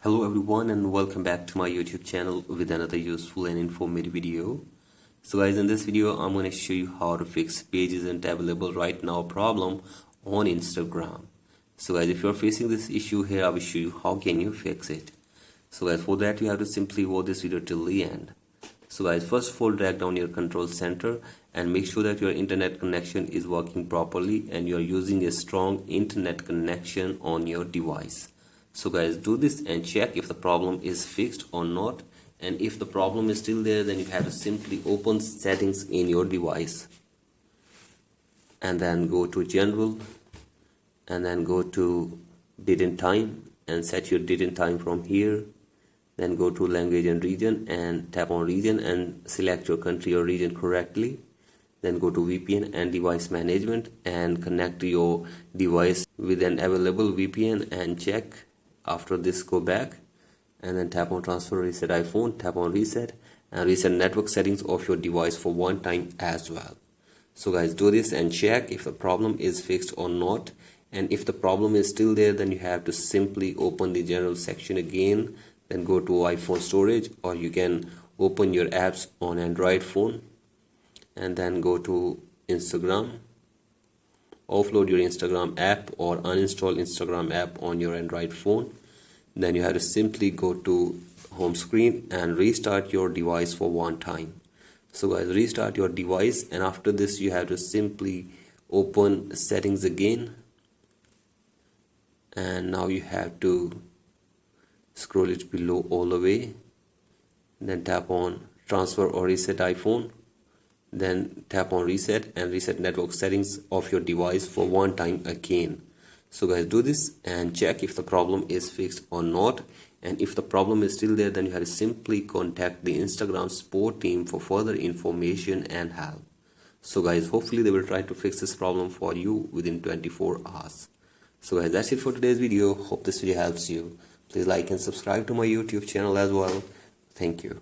Hello everyone and welcome back to my YouTube channel with another useful and informative video. So guys, in this video I'm going to show you how to fix pages and tab label right now problem on Instagram. So guys, if you're facing this issue here, I will show you how can you fix it. So guys, for that you have to simply watch this video till the end. So guys, first of all, drag down your control center and make sure that your internet connection is working properly and you're using a strong internet connection on your device. So guys, do this and check if the problem is fixed or not, and if the problem is still there, then you have to simply open settings in your device and then go to general and then go to date and time and set your date and time from here. Then go to language and region and tap on region and select your country or region correctly. Then go to VPN and device management and connect your device with an available VPN and check. After this, go back and then tap on transfer reset iPhone, tap on reset and reset network settings of your device for one time as well. So guys, do this and check if the problem is fixed or not, and if the problem is still there, then you have to simply open the general section again, then go to iPhone storage, or you can open your apps on Android phone and then go to Instagram. Offload your Instagram app or uninstall Instagram app on your Android phone. Then you have to simply go to home screen and restart your device for one time. So guys, restart your device, and after this you have to simply open settings again, and now you have to scroll it below all the way, then tap on transfer or reset iPhone, then tap on reset and reset network settings of your device for one time again. So guys, do this and check if the problem is fixed or not, and if the problem is still there, then you have to simply contact the Instagram support team for further information and help. So guys, hopefully they will try to fix this problem for you within 24 hours. So guys, that's it for today's video. Hope this video helps you. Please like and subscribe to my YouTube channel as well. Thank you.